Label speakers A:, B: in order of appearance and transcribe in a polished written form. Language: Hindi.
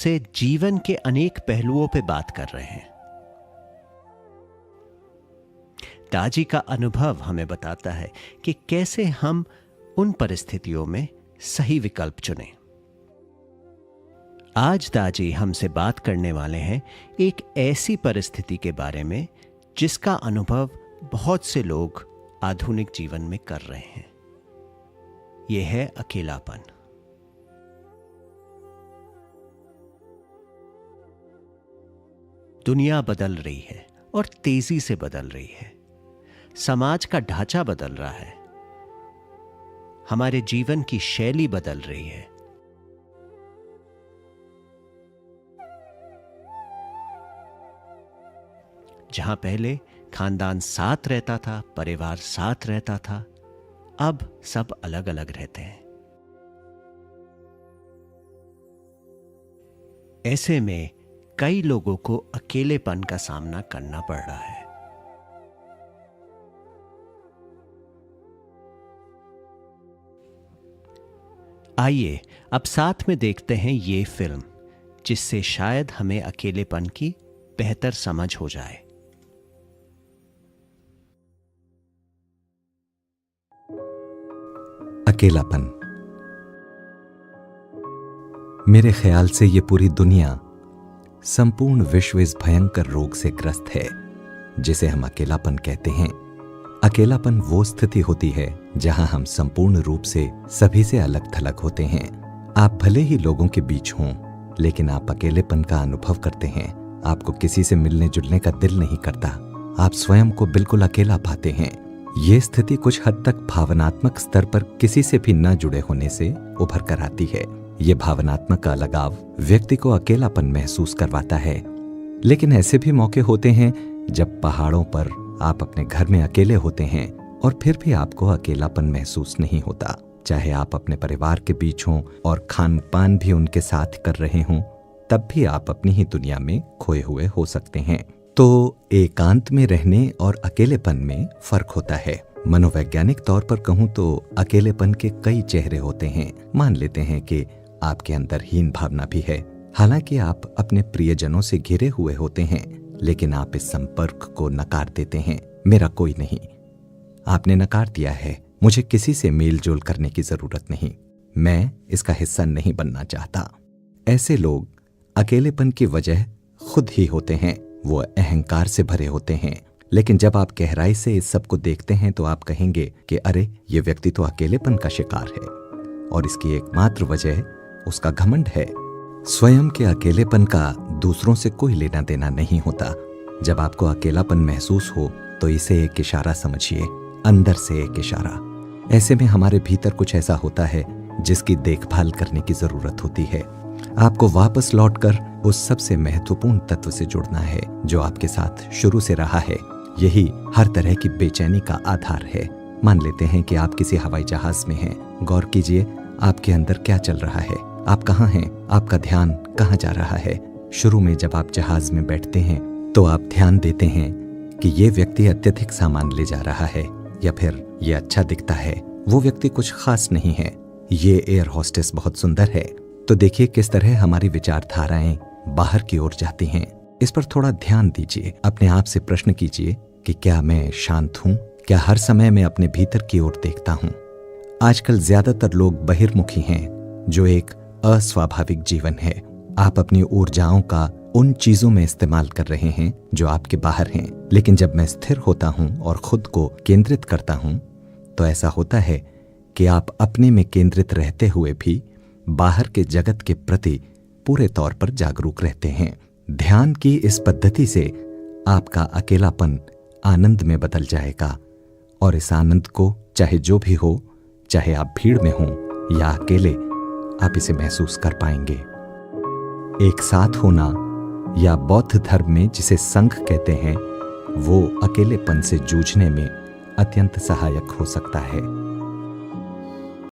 A: से जीवन के अनेक पहलुओं पे बात कर रहे हैं। दाजी का अनुभव हमें बताता है कि कैसे हम उन परिस्थितियों में सही विकल्प चुनें। आज दाजी हमसे बात करने वाले हैं एक ऐसी परिस्थिति के बारे में जिसका अनुभव बहुत से लोग आधुनिक जीवन में कर रहे हैं। यह है अकेलापन। दुनिया बदल रही है और तेजी से बदल रही है। समाज का ढांचा बदल रहा है। हमारे जीवन की शैली बदल रही है। जहां पहले खानदान साथ रहता था, परिवार साथ रहता था, अब सब अलग अलग रहते हैं। ऐसे में कई लोगों को अकेलेपन का सामना करना पड़ रहा है। आइए अब साथ में देखते हैं ये फिल्म, जिससे शायद हमें अकेलेपन की बेहतर समझ हो जाए।
B: अकेलापन। मेरे ख्याल से ये पूरी दुनिया, संपूर्ण विश्व इस भयंकर रोग से ग्रस्त है जिसे हम अकेलापन कहते हैं। अकेलापन वो स्थिति होती है जहां हम संपूर्ण रूप से सभी से अलग थलग होते हैं। आप भले ही लोगों के बीच हों, लेकिन आप अकेलेपन का अनुभव करते हैं। आपको किसी से मिलने जुलने का दिल नहीं करता। आप स्वयं को बिल्कुल अकेला पाते हैं। ये स्थिति कुछ हद तक भावनात्मक स्तर पर किसी से भी न जुड़े होने से उभर कर आती है। ये भावनात्मक अलगाव व्यक्ति को अकेलापन महसूस करवाता है। लेकिन ऐसे भी मौके होते हैं जब पहाड़ों पर आप अपने घर में अकेले होते हैं और फिर भी आपको अकेलापन महसूस नहीं होता। चाहे आप अपने परिवार के बीच हों और खान पान भी उनके साथ कर रहे हों, तब भी आप अपनी ही दुनिया में खोए हुए हो सकते हैं। तो एकांत में रहने और अकेलेपन में फर्क होता है। मनोवैज्ञानिक तौर पर कहूं तो अकेलेपन के कई चेहरे होते हैं। मान लेते हैं कि आपके अंदर हीन भावना भी है। हालांकि आप अपने प्रियजनों से घिरे हुए होते हैं, लेकिन आप इस संपर्क को नकार देते हैं। मेरा कोई नहीं, आपने नकार दिया है। मुझे किसी से मेल जोल करने की जरूरत नहीं। मैं इसका हिस्सा नहीं बनना चाहता। ऐसे लोग अकेलेपन की वजह खुद ही होते हैं। वो अहंकार से भरे होते हैं। लेकिन जब आप गहराई से इस सब को देखते हैं तो आप कहेंगे कि अरे, ये व्यक्ति तो अकेलेपन का शिकार है और इसकी एकमात्र वजह उसका घमंड है। स्वयं के अकेलेपन का दूसरों से कोई लेना देना नहीं होता। जब आपको अकेलापन महसूस हो तो इसे एक इशारा समझिए, अंदर से एक इशारा। ऐसे में हमारे भीतर कुछ ऐसा होता है जिसकी देखभाल करने की जरूरत होती है। आपको वापस लौटकर उस सबसे महत्वपूर्ण तत्व से जुड़ना है जो आपके साथ शुरू से रहा है। यही हर तरह की बेचैनी का आधार है। मान लेते हैं कि आप किसी हवाई जहाज में हैं। गौर कीजिए आपके अंदर क्या चल रहा है। आप कहाँ हैं? आपका ध्यान कहाँ जा रहा है? शुरू में जब आप जहाज में बैठते हैं तो आप ध्यान देते हैं कि ये व्यक्ति अत्यधिक सामान ले जा रहा है या फिर ये अच्छा दिखता है, वो व्यक्ति कुछ खास नहीं है, ये एयर होस्टेस बहुत सुंदर है। तो देखिए किस तरह हमारी विचारधाराएं बाहर की ओर जाती हैं। इस पर थोड़ा ध्यान दीजिए। अपने आप से प्रश्न कीजिए कि क्या मैं शांत हूँ? क्या हर समय मैं अपने भीतर की ओर देखता हूँ? आजकल ज्यादातर लोग बहिर्मुखी हैं, जो एक अस्वाभाविक जीवन है। आप अपनी ऊर्जाओं का उन चीजों में इस्तेमाल कर रहे हैं जो आपके बाहर हैं। लेकिन जब मैं स्थिर होता हूं और खुद को केंद्रित करता हूं तो ऐसा होता है कि आप अपने में केंद्रित रहते हुए भी बाहर के जगत के प्रति पूरे तौर पर जागरूक रहते हैं। ध्यान की इस पद्धति से आपका अकेलापन आनंद में बदल जाएगा और इस आनंद को चाहे जो भी हो, चाहे आप भीड़ में हों या अकेले, आप इसे महसूस कर पाएंगे। एक साथ होना या बौद्ध धर्म में जिसे संघ कहते हैं, वो अकेलेपन से जूझने में अत्यंत सहायक हो सकता है।